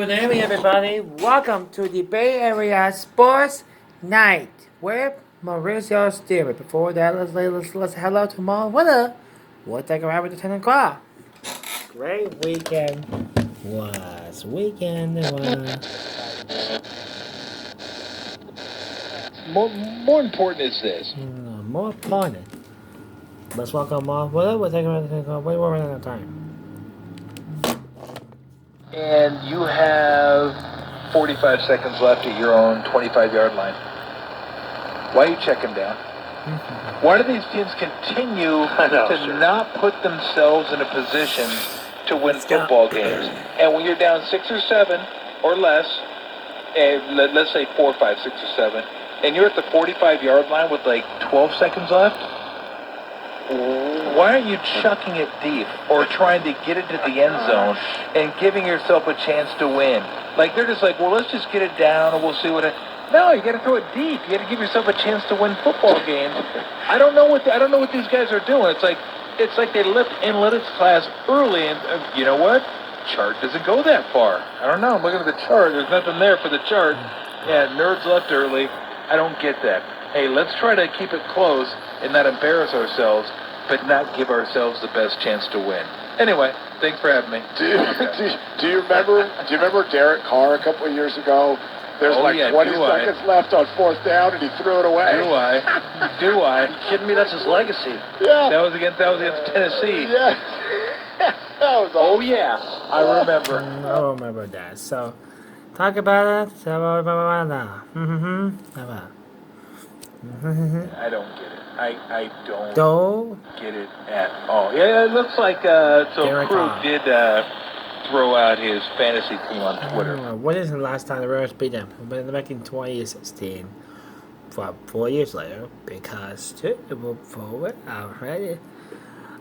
Good evening, everybody. Welcome to the Bay Area Sports Night with Mauricio Stillman. Before that, let's hello to Mo. We'll take a ride with the 10 o'clock. Great weekend was. More important is this. More important. Let's welcome Mo. We'll take a ride with the 10 o'clock. We're running out of time. And you have 45 seconds left at your own 25-yard line. Why are you checking down? Why do these teams continue to not put themselves in a position to win football games? And when you're down 6 or 7 or less, and let's say 4, 5, 6 or 7, and you're at the 45-yard line with like 12 seconds left, why aren't you chucking it deep or trying to get it to the end zone and giving yourself a chance to win? Like, they're just like, well, let's just get it down and we'll see what it... No, you got to throw it deep. You got to give yourself a chance to win football games. I don't know what these guys are doing. It's like they left analytics class early, and you know what? Chart doesn't go that far. I don't know. I'm looking at the chart. There's nothing there for the chart. Yeah, nerds left early. I don't get that. Hey, let's try to keep it close and not embarrass ourselves, but not give ourselves the best chance to win. Anyway, thanks for having me. Do you remember Derek Carr a couple of years ago? There's 20 seconds left on fourth down, and he threw it away. Do I? Are you kidding me? That's his legacy. Yeah. That was against Tennessee. Yeah. That was awesome. Oh yeah, I remember. I remember that. So, talk about it. I don't get it. I don't get it at all. Yeah, it looks like Derek Crew Carr did throw out his fantasy team on Twitter. When is the last time the Raiders beat them? Back in 2016. 4 years later, because to move forward already.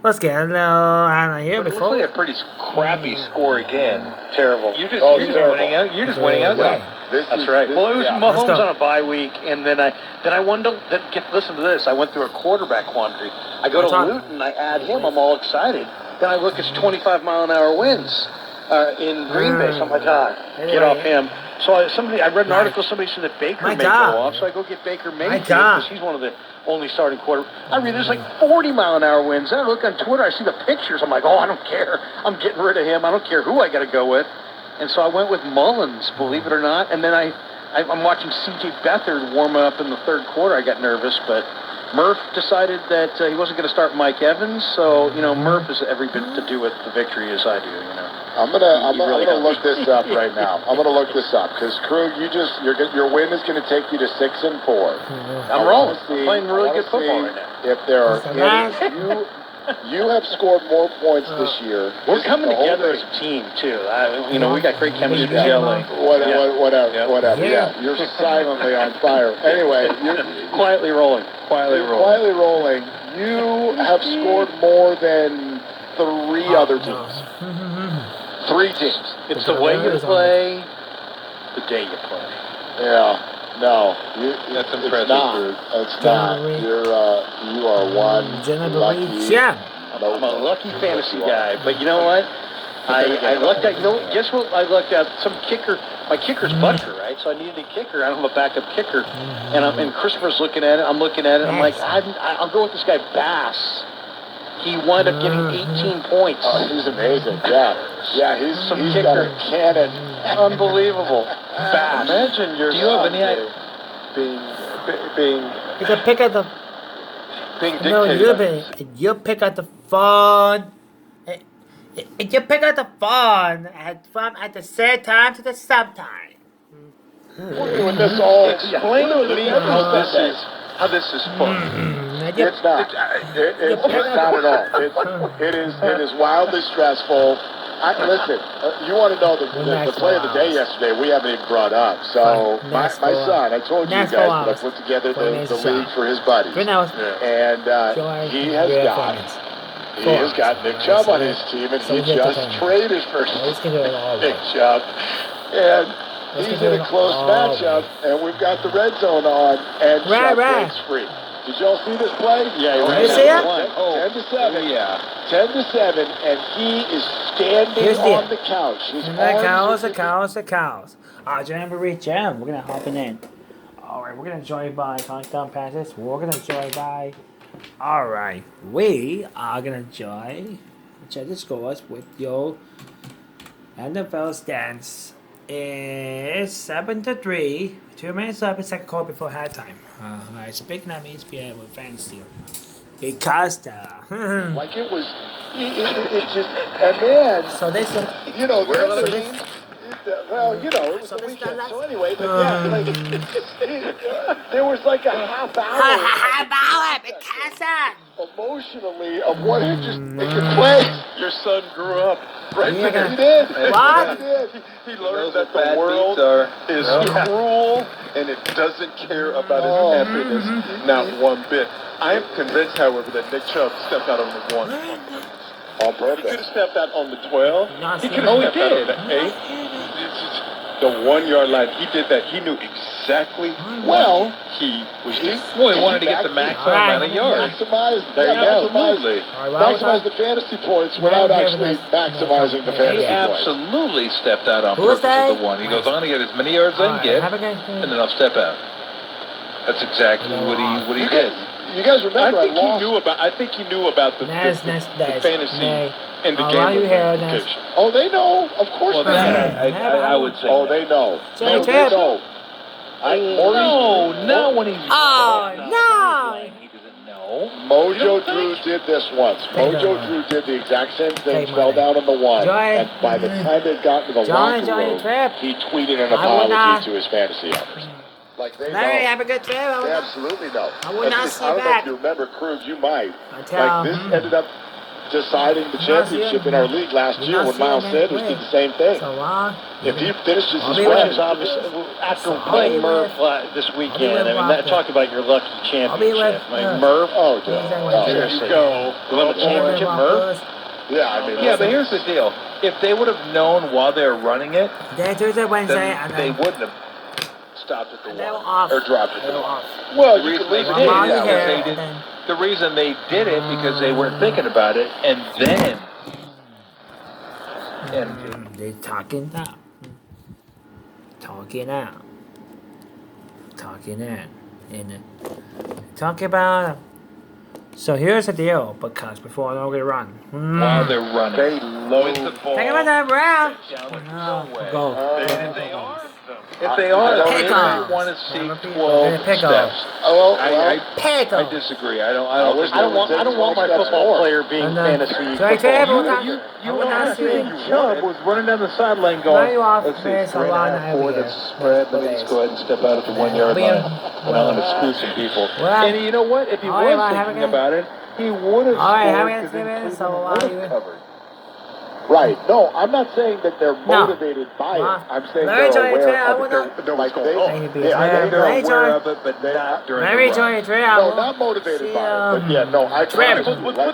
Let's get a little out of here But before. it looks like a pretty crappy score again. Terrible. You're just winning out. You're just winning out. That's right. Well, it was Mahomes on a bye week, and then I wanted to listen to this. I went through a quarterback quandary. I go to Luton, I add him. I'm all excited. Then I look at 25-mile-an-hour winds in Green Bay. So I'm like, get off him. So I read an article. Somebody said that Baker may go off. So I go get Baker Mayfield because he's one of the only starting quarter. I read there's like 40-mile-an-hour winds. Then I look on Twitter. I see the pictures. I'm like, I don't care. I'm getting rid of him. I don't care who I got to go with. And so I went with Mullins, believe it or not. And then I'm watching C.J. Beathard warm up in the third quarter. I got nervous, but Murph decided that he wasn't going to start Mike Evans. So, Murph has every bit to do with the victory as I do, I'm gonna look this up right now. I'm gonna look this up because Crew, your win is gonna take you to 6-4. I'm rolling. I'm playing really good football right now. If there are you have scored more points this year. We're coming together as a team too. We got great chemistry. Whatever. Yeah, you're silently on fire. Anyway, you're quietly rolling. Quietly rolling. You have scored more than 3 other teams. 3 teams. It's the way you play, the day you play. Yeah. No. That's impressive. It's not. You are one lucky. I'm a lucky fantasy guy, but you know what? I lucked out. Guess what? I lucked out. My kicker's Butcher, right? So I needed a kicker. I don't have a backup kicker, and Christopher's looking at it. I'm looking at it. I'm like, I'll go with this guy Bass. He wound up getting 18 points. Oh, he's amazing. Yeah, he's kicker. got a cannon. Unbelievable. Bass. Imagine Do you have any idea? being You can pick up the. being dictated. You pick up the phone. You pick up the phone at the same time to the sometime. We're doing this all. Explain to me how this is fun. It's not. It's not at all. It is wildly stressful. Listen, you want to know the play of the day yesterday? We haven't even brought up. So my son, I told you guys that I put together the league for his buddies, and he has got Nick Chubb on his team, and he just traded for Nick Chubb, and he's in a close matchup, and we've got the red zone on, and Chubb breaks free. Did y'all see this play? Yeah, he Did ran you see out it? one. 10-7. Yeah. 10-7, and he is standing Here's the- on the couch. His The arms cows. Alright, Jamboree Jam. We're gonna hop in. Alright, we're gonna join by countdown passes. We're gonna join by. Alright, we are gonna join. Check the scores with your NFL stands. Is 7-3. 2 minutes left in second quarter before halftime. Alright, speaking of ESPN with fans here. Because like it was, it just, and then, so this you know, so this well, you know, it was So the this weekend. the So anyway, but yeah, like, there was like a half hour emotionally of what had just taken place. Your son grew up right Yeah, there. He did. What? He did. He knows learned what that bad the world beats are. is Yeah. cruel and it doesn't care about his happiness, not one bit. I am convinced, however, that Nick Chubb stepped out on the 1. On He could purpose. have stepped out on the 12. Not He seen could have it. stepped out on the 8. The 1 yard line, he did that. He knew exactly Well, he was He wanted to get the maximum amount of yards. Maximize, There you go. Absolutely. maximize the fantasy points without actually maximizing the He fantasy points. absolutely stepped out on Who's purpose that? of the 1. He goes on to get as many yards as I can get, Have a good and then I'll step out. That's exactly what he did. You guys remember I think he lost. knew about. I think he knew about the fantasy and the game implication. Oh, they know. Of course Well, they know. I would say. Oh, they know. So No, it's they him. know. No, when he's Oh, no. he doesn't know. Mojo Drew did this once. Mojo Drew did the exact same thing, fell down on the 1, and by the time they'd gotten to the locker room, he tweeted an apology to his fantasy owners. Like they Larry, know. have a good trip. They absolutely know. I would not That's see I don't know back. if you remember, Cruz, you might. I tell Like this ended up deciding the championship in our league last year when Miles Sanders did the same thing. So, If he finishes his Because run, obviously, after playing Murph this weekend, I mean, talk about your lucky championship. Like Murph, oh, dude. there you go. You won the championship, Murph. Yeah, I mean, Yeah, but here's the deal. If they would have known while they were running it, Day Tuesday, Wednesday, then and they then wouldn't have stopped at the they were 1 off. or dropped at They the were 1. off. well, The you reason can they leave did it in. While that you was here, they and did. then The reason they did it because they weren't thinking about it, and then they talking now. Talking out. Talking in. And talking about. So here's the deal, because before I know we run. while they're running, They with load. the ball Take him out that round. down the way. Go. And if they are, I they Pick may off. want to see Pick 12 off. steps. Oh, I Pickle. disagree. I don't wish think I that was don't it. want my football player being And fantasy so I tell you, football. You would not see. Chubb was running down the sideline Now going, you off, let's see, man, so 3.5, long 4, over that's here. spread. Let me just go ahead and step out at the 1 yard line. And I'm going to screw some people. Well, And you know what? If he all right, was well, have a thinking good- about it, he would have All right, have scored a good because then 3 minutes, Cleveland so would you- have covered. Right. No, I'm not saying that they're motivated by it. I'm saying Larry they're Joy, aware I of would it. not- They're like they, Thank you, yeah, Larry they're They're Joy. aware of it, but not during Larry the run. Joy, travel. no, not motivated by it. But yeah, no, I Trevor.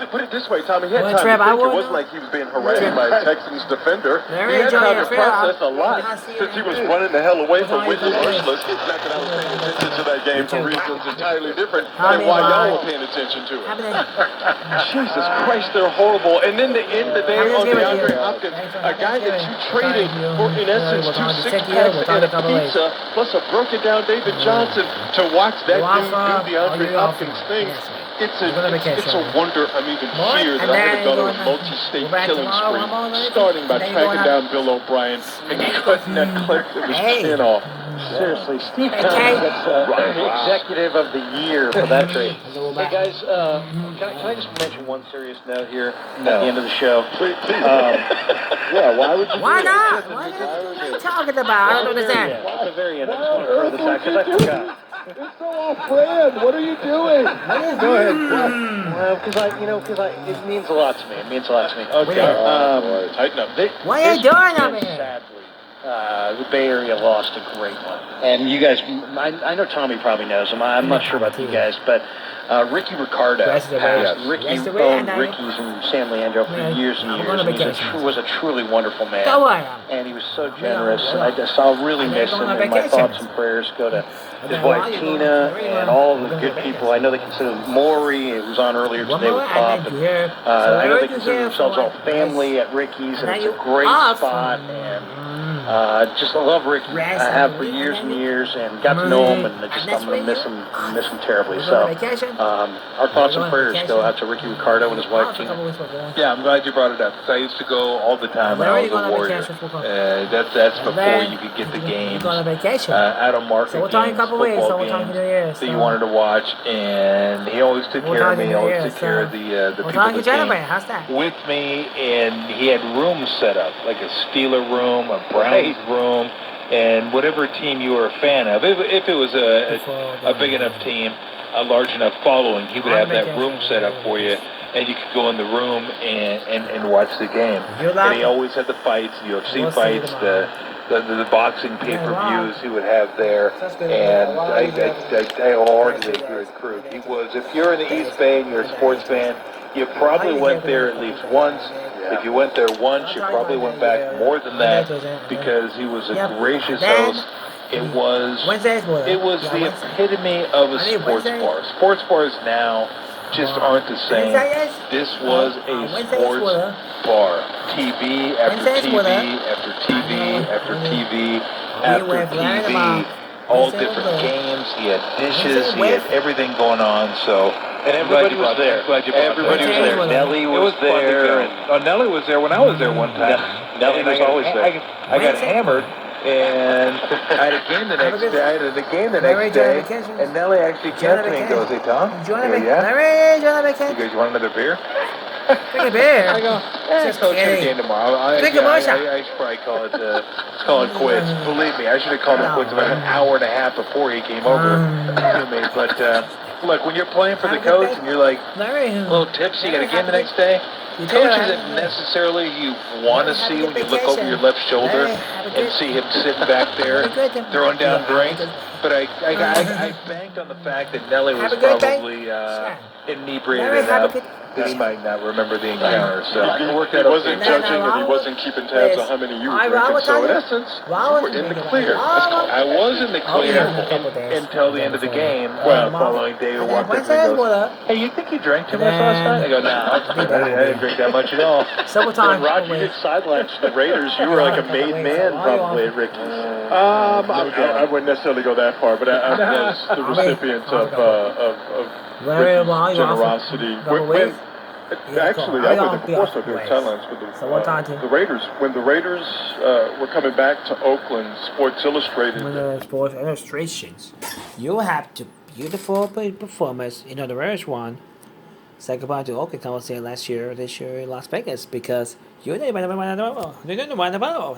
Put it this way, Tommy. He had Well, time Trev, to I think. It would wasn't know. like he was being harassed by a Texans defender. Larry He had Joy, time to Trev, process a lot I see since he you. was running the hell away from Tommy, Whitney Tommy. Merciless. Not that I was paying attention to that game for reasons entirely different Tommy, than why bye. y'all were paying attention to Have it. a good- Jesus Christ, they're horrible. And then to end the day Have a on good DeAndre day. Hopkins, Thanks for a guy that you Thanksgiving. traded for, in essence, We'll talk 2 to Cynthia. six-packs We'll talk and to a couple a later. pizza, plus a broken down David Johnson to watch that You off, dude do are DeAndre you off? Hopkins thing. Yes, mate. It's We're gonna a vacation. wonder I'm even What? here that And I had then to go you're on a going multi-state go back killing tomorrow, spree, one more night? starting by And then you're tracking going down Bill O'Brien and cutting that clip that was Hey. 10 off. Seriously, Steve Hey, Thompson Kate. gets Executive of the Year for that trade. Go Hey back. guys, can I just mention one serious note here No. at the end of the show? Yeah, why would you Why do not? that? What are you talking about? I don't understand. At the very end, I just want to throw this out because I forgot. It's so off-brand. What are you doing? Go ahead. Well, because it means a lot to me. It means a lot to me. Okay. boy. Tighten up. What are you This doing weekend, over here? Sadly, the Bay Area lost a great one. And you guys, I know Tommy probably knows him. I'm not sure about you guys, but Ricky Ricardo passed. Ricky owned Ricky's in San Leandro for years and years. And he was a truly wonderful man. And he was so generous. And I'll really miss him. And my thoughts and prayers go to his wife Tina and all the good people. I know they consider Maury, it was on earlier today with Pop. And, I know they consider themselves all family at Ricky's, and it's a great spot. And just I love Ricky. I have for years and years, and got to know him, and I'm going to miss him terribly. So our thoughts and prayers go out to Ricky Ricardo and his wife Tina. Yeah, I'm glad you brought it up, because I used to go all the time when I was a Warrior. That's before you could get the games out of market games, football games that you wanted to watch, and he always took care of me. He always took care of the people that came with me, and he had rooms set up, like a Steeler room, a Browns room, and whatever team you were a fan of. If it was a big enough team, a large enough following, he would have that room set up for you, and you could go in the room and watch the game. And he always had the fights, UFC fights, the boxing pay-per-views he would have there, and I wholeheartedly agree with Krug. He was, if you're in the East Bay and you're a sports fan, you probably went there at least once. If you went there once, you probably went back more than that, because he was a gracious host. It was the epitome of a sports bar. Sports bars now just aren't the same. This was a sports bar. TV after TV after TV after TV after TV. All different games. He had dishes. He had everything going on. So, and everybody was there. Everybody was there. Nelly was there. Nelly was there when I was there one time. Nelly was always there. I got hammered. And I had a game the next day. And Nelly actually kept me and goes, "Hey, Tom, yeah? You guys want another beer?" Drink a beer. I go, coach had a game tomorrow. I should probably call it quits. Believe me, I should have called it quits about an hour and a half before he came over to me. But look, when you're playing for the coach and you're like a little tipsy, you got a game the next day. Coaches that necessarily you want to see when you look over your left shoulder and see him sitting back there throwing down drinks. But I banked on the fact that Nelly was probably inebriated enough that he might not remember the encounter. So he wasn't judging and he wasn't keeping tabs on how many you were drinking. So in essence, we're in the clear. I was in the clear until the end of the game. Well, following day, we walked up and goes, "Hey, you think you drank too much last night?" I go, "No, I didn't drink that much at all." When Roger did sidelines to the Raiders, you were like a made man probably at Ricky's. I wouldn't necessarily go that far, but I was the recipient of Ricky's generosity. Actually, I was before so doing sidelines for the Raiders. When the Raiders were coming back to Oakland, Sports Illustrated. Sports Illustrations. You have to beautiful performance. The Raiders won. Say goodbye to Oakland. I was there this year in Las Vegas, because you didn't win the ball.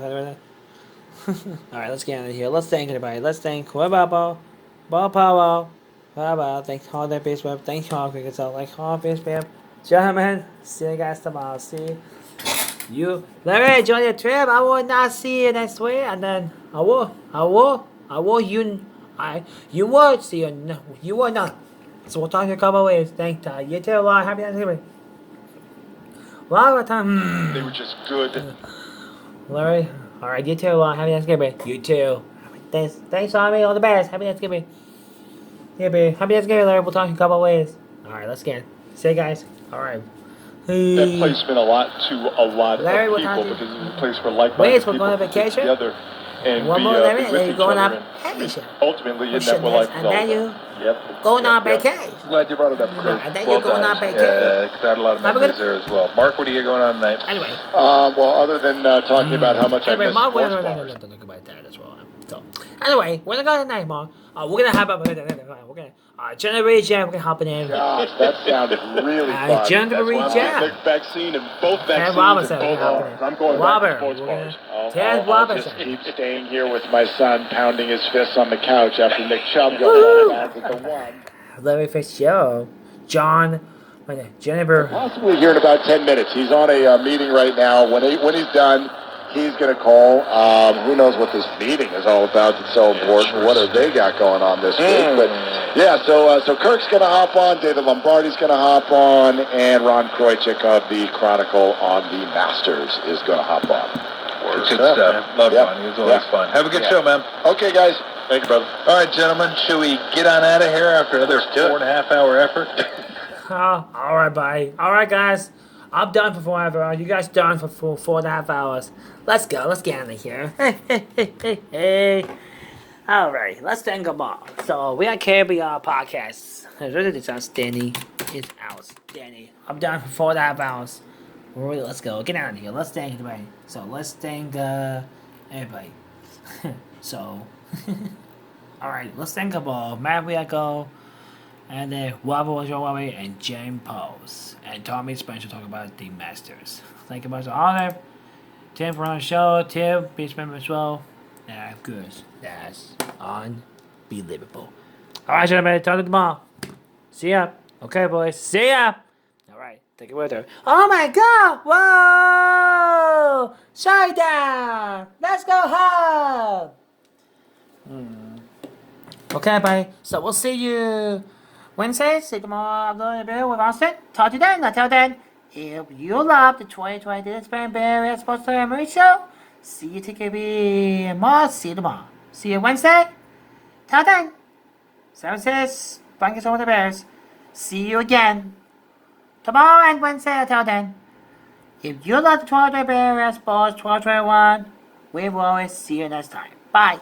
All right, let's get out of here. Let's thank everybody. Let's thank Ball Power. Thanks all the baseball. Thanks all cricket. So like all baseball. Gentlemen, see you guys tomorrow. See you. Larry, join the trip. I will not see you next week, and then I will. You will see you. No, you will not. So we'll talk in a couple of ways. Thank you. You too. Happy Thanksgiving. Long time. They were just good. Larry, all right. You too. Happy Thanksgiving. You too. Thanks, Tommy. All the best. Happy Thanksgiving. Happy Thanksgiving, Larry. We'll talk in a couple of ways. All right. Let's get. See you guys. All right. That place meant a lot to a lot Larry, of people, because it was a place where like-minded people going on vacation? together and one more be with then each going other. on vacation. Ultimately, isn't that what life is all And then you going on vacation. Glad you brought it up, Chris. And then you're going on vacation. Because I had a lot of memories there as well. Mark, what are you going on tonight? Anyway. Well, other than talking about how much I miss Mark, sports we're bars. going to talk about that as well. So, anyway, we're going to go tonight, Mark. We're going to have Generation, we're going to hop in. Gosh, that sounded really fun. Generation. Vaccine and both vaccines and both arms. I'm going back to sports bars. I'll just keep staying here with my son pounding his fists on the couch after Nick Chubb got at the one. Let me fix show. John, Jennifer. Possibly here in about 10 minutes. He's on a meeting right now. When he's done, he's going to call. Who knows what this meeting is all about? It's so important. What have they got going on this week? But yeah, so Kirk's going to hop on. David Lombardi's going to hop on, and Ron Kroichik of the Chronicle on the Masters is going to hop on. Good stuff. Love Ron. He was always fun. Have a good show, man. Okay, guys. Thank you, brother. All right, gentlemen. Should we get on out of here after another 4.5 hour effort? All right, bye. All right, guys. I'm done for 4.5 hours. You guys done for 4.5 hours. Let's go. Let's get out of here. All right. Let's thank them all. So we got KNBR podcast. It's outstanding. It's outstanding. I'm done for 4.5 hours. Let's go. Get out of here. Let's thank everybody. So let's thank everybody. So, all right. Let's thank about Matt Viaco, and then Robert was your way, and James Pose, and Tommy Spencer talk about the Masters. Thank you much for all that. Tim for on the show. Tim, please remember as well. That's good. That's unbelievable. All right, gentlemen. Talk to you tomorrow. See ya. Okay, boys. See ya. All right. Take it with her. Oh my God! Whoa! Shut down. Let's go home. Okay, bye. So we'll see you Wednesday. See you tomorrow. Upload a video with Austin. Talk to you then. Until then, if you love the 2020 Expand Bay Area Sports Memory Show, see you TKB tomorrow. See you tomorrow. See you Wednesday. Till then, 7-6. Blankets over the Bears. See you again tomorrow and Wednesday. Until then, if you love the 2020 Bay Area Sports 2021, we will always see you next time. Bye.